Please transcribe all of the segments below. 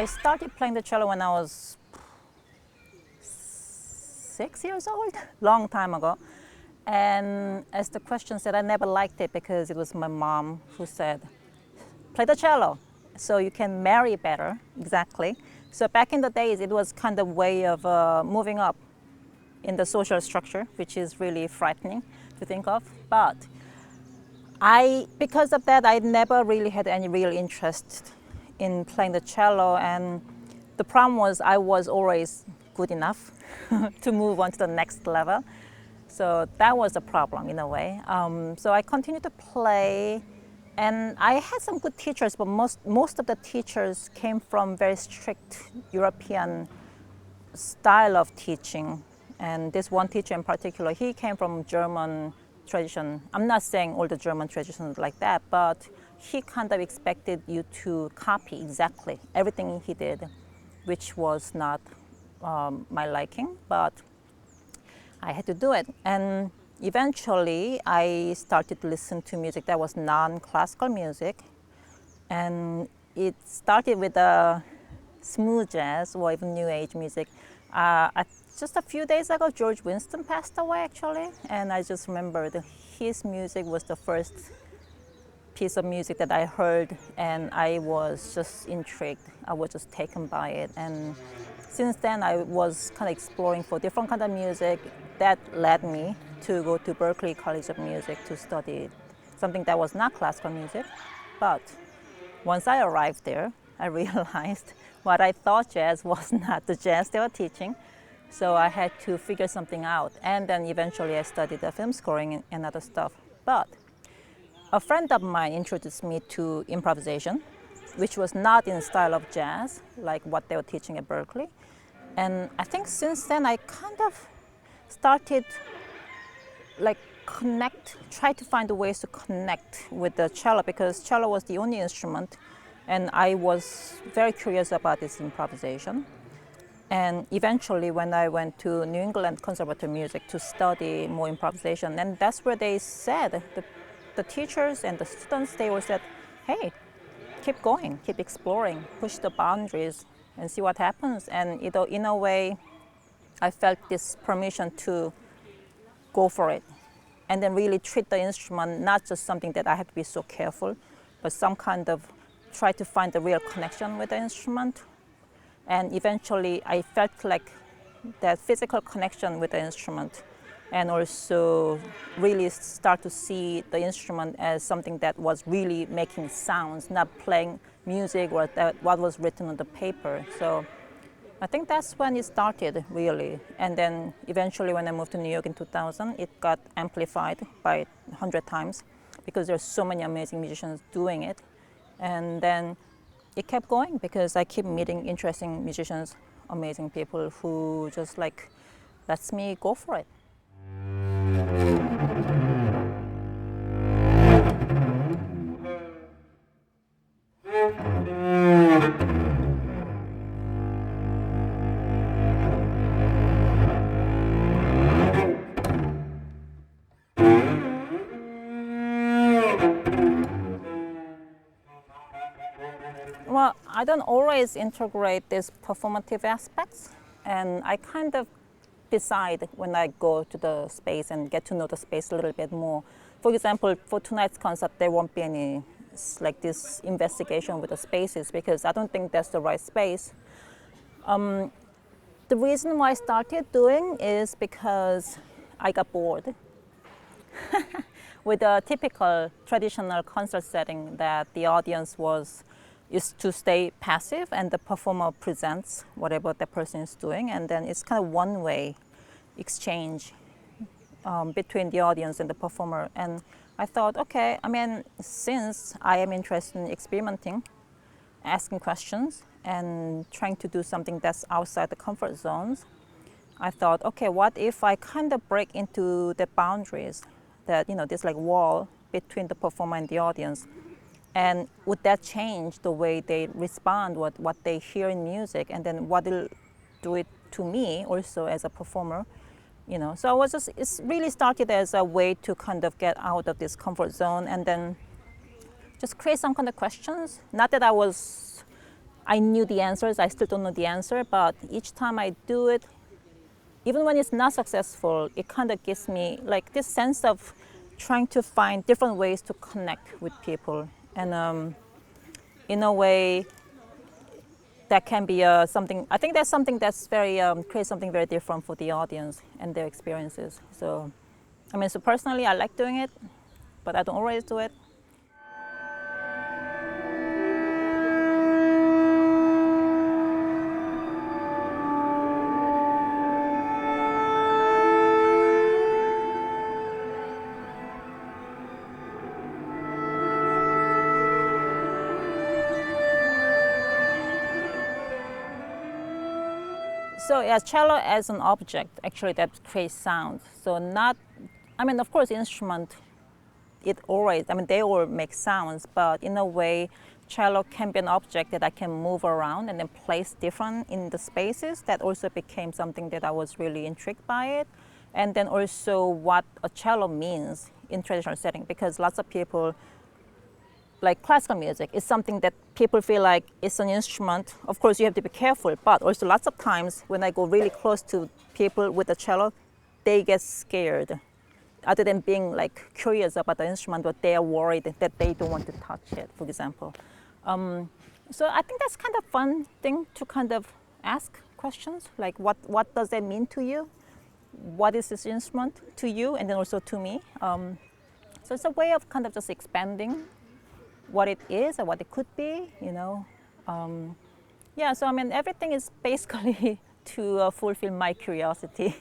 I started playing the cello when I was 6 years old, long time ago. And as the question said, I never liked it because it was my mom who said, play the cello so you can marry better, exactly. So back in the days, it was kind of way of moving up in the social structure, which is really frightening to think of. But because of that, I never really had any real interest in playing the cello. And the problem was I was always good enough to move on to the next level. So that was a problem in a way. So I continued to play, and I had some good teachers, but most of the teachers came from very strict European style of teaching. And this one teacher in particular, he came from German tradition. I'm not saying all the German traditions like that, but he kind of expected you to copy exactly everything he did, which was not my liking, but I had to do it. And eventually I started to listen to music that was non-classical music. And it started with smooth jazz or even new age music. Just a few days ago, George Winston passed away actually. And I just remembered his music was the first piece of music that I heard, and I was just intrigued. I was just taken by it. And since then, I was kind of exploring for different kind of music. That led me to go to Berklee College of Music to study something that was not classical music. But once I arrived there, I realized what I thought jazz was not the jazz they were teaching. So I had to figure something out. And then eventually I studied film scoring and other stuff. But a friend of mine introduced me to improvisation, which was not in the style of jazz, like what they were teaching at Berklee. And I think since then I kind of started try to find ways to connect with the cello, because cello was the only instrument, and I was very curious about this improvisation. And eventually when I went to New England Conservatory of Music to study more improvisation, and that's where they said, the teachers and the students, they all said, hey, keep going, keep exploring, push the boundaries and see what happens. And in a way, I felt this permission to go for it and then really treat the instrument not just something that I had to be so careful, but some kind of try to find a real connection with the instrument. And eventually I felt like that physical connection with the instrument, and also really start to see the instrument as something that was really making sounds, not playing music or what was written on the paper. So I think that's when it started, really. And then eventually when I moved to New York in 2000, it got amplified by 100 times because there's so many amazing musicians doing it. And then it kept going because I keep meeting interesting musicians, amazing people who just lets me go for it. Well, I don't always integrate these performative aspects, and I kind of decide when I go to the space and get to know the space a little bit more. For example, for tonight's concert, there won't be any this investigation with the spaces because I don't think that's the right space. The reason why I started doing is because I got bored with a typical traditional concert setting that the audience is to stay passive and the performer presents whatever the person is doing, and then it's kind of one-way exchange between the audience and the performer. And I thought, okay, since I am interested in experimenting, asking questions, and trying to do something that's outside the comfort zones, I thought, okay, what if I kind of break into the boundaries that, this wall between the performer and the audience. And would that change the way they respond, what they hear in music, and then what it'll do it to me also as a performer, So it really started as a way to kind of get out of this comfort zone and then just create some kind of questions. Not that I was I knew the answers. I still don't know the answer, but each time I do it, even when it's not successful, it kind of gives me like this sense of trying to find different ways to connect with people. And in a way, that can be something, I think that's something that's very, creates something very different for the audience and their experiences. So, I mean, so personally, I like doing it, but I don't always do it. So yeah, cello as an object actually that creates sound. So not, I mean, of course, instrument, it always, I mean, they all make sounds, but in a way, cello can be an object that I can move around and then place different in the spaces. That also became something that I was really intrigued by it. And then also what a cello means in traditional setting, because lots of people, like classical music is something that people feel like it's an instrument. Of course, you have to be careful, but also lots of times when I go really close to people with a cello, they get scared. Other than being like curious about the instrument, but they are worried that they don't want to touch it, for example. So I think that's kind of fun thing to kind of ask questions, like what does that mean to you? What is this instrument to you, and then also to me? So it's a way of kind of just expanding what it is or what it could be, you know. Yeah, so I mean, everything is basically to fulfill my curiosity.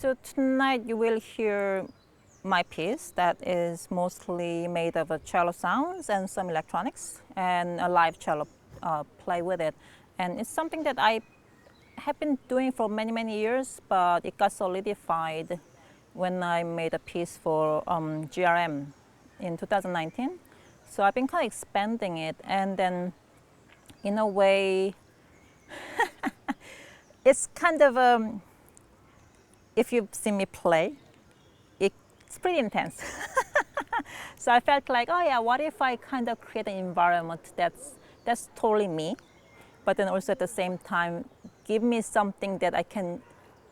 So tonight you will hear my piece that is mostly made of cello sounds and some electronics and a live cello play with it. And it's something that I have been doing for many, many years, but it got solidified when I made a piece for GRM in 2019. So I've been kind of expanding it, and then in a way, it's kind of if you've seen me play, it's pretty intense. So I felt like, oh yeah, what if I kind of create an environment that's totally me, but then also at the same time give me something that I can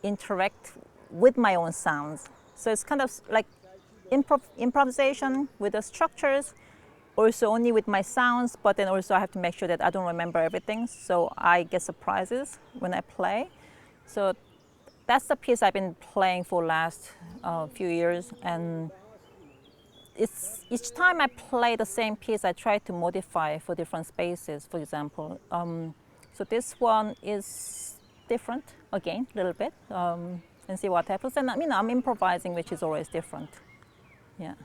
interact with my own sounds. So it's kind of like improvisation with the structures, also only with my sounds, but then also I have to make sure that I don't remember everything, so I get surprises when I play. So that's the piece I've been playing for last few years, and it's each time I play the same piece, I try to modify for different spaces. For example, so this one is different again, a little bit, and see what happens. And I mean, I'm improvising, which is always different. Yeah.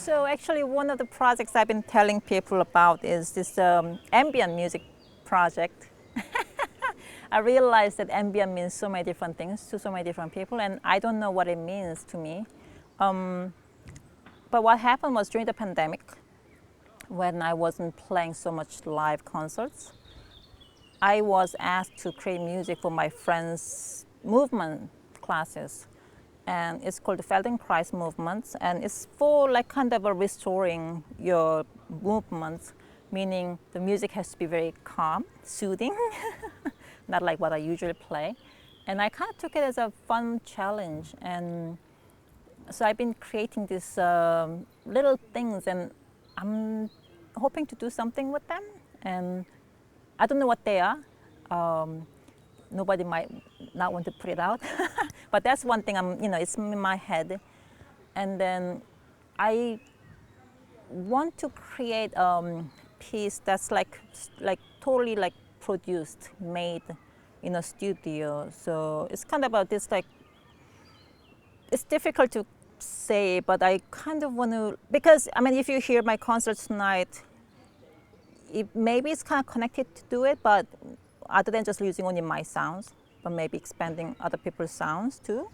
So actually, one of the projects I've been telling people about is this ambient music project. I realized that ambient means so many different things to so many different people, and I don't know what it means to me. But what happened was during the pandemic, when I wasn't playing so much live concerts, I was asked to create music for my friends' movement classes. And it's called the Feldenkrais movements, and it's for like kind of a restoring your movements, meaning the music has to be very calm, soothing, not like what I usually play. And I kind of took it as a fun challenge, and so I've been creating these little things, and I'm hoping to do something with them, and I don't know what they are. Nobody might not want to put it out, but that's one thing it's in my head. And then I want to create a piece that's like totally like produced, made in a studio. So it's kind of about this like, it's difficult to say, but I kind of want to, because I mean, if you hear my concert tonight, maybe it's kind of connected to it, but other than just using only my sounds, but maybe expanding other people's sounds too.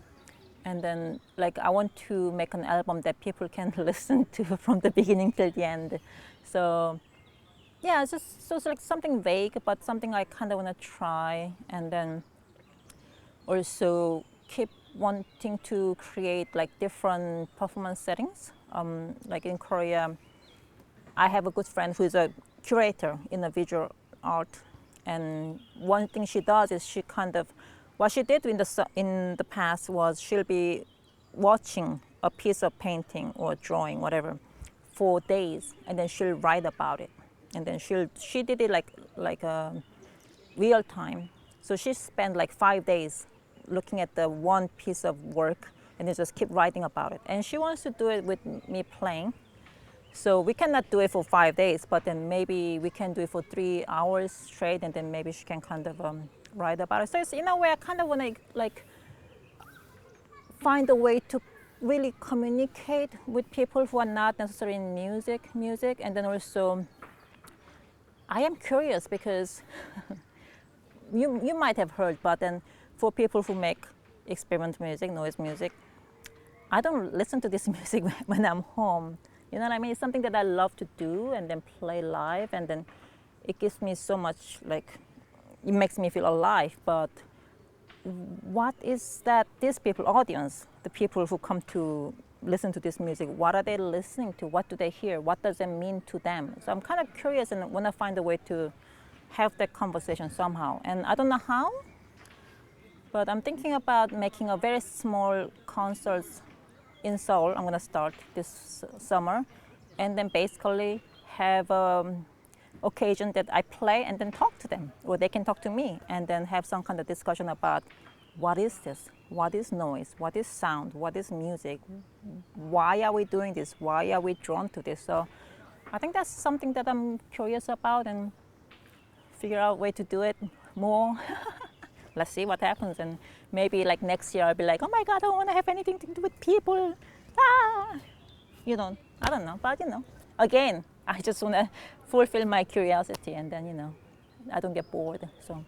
And then like I want to make an album that people can listen to from the beginning till the end. So yeah, it's just so it's like something vague, but something I kind of want to try. And then also keep wanting to create like different performance settings. Like in Korea, I have a good friend who is a curator in the visual art, and one thing she does is she kind of, what she did in the past was she'll be watching a piece of painting or drawing, whatever, for days, and then she'll write about it, and then she did it like real time. So she spent like 5 days looking at the one piece of work, and then just keep writing about it. And she wants to do it with me playing. So we cannot do it for 5 days, but then maybe we can do it for 3 hours straight, and then maybe she can kind of write about it. So it's in a way I kind of want to like find a way to really communicate with people who are not necessarily in music, and then also I am curious because you might have heard, but then for people who make experimental music, noise music, I don't listen to this music when I'm home. You know what I mean? It's something that I love to do and then play live, and then it gives me so much, like, it makes me feel alive. But what is that these people, audience, the people who come to listen to this music, what are they listening to? What do they hear? What does it mean to them? So I'm kind of curious and want to find a way to have that conversation somehow. And I don't know how, but I'm thinking about making a very small concerts in Seoul. I'm going to start this summer, and then basically have occasion that I play and then talk to them, or they can talk to me, and then have some kind of discussion about what is this, what is noise, what is sound, what is music, why are we doing this, why are we drawn to this. So I think that's something that I'm curious about, and figure out a way to do it more. Let's see what happens, and maybe like next year I'll be like, oh my God, I don't want to have anything to do with people. Ah, I don't know, but again, I just want to fulfill my curiosity, and then I don't get bored. So.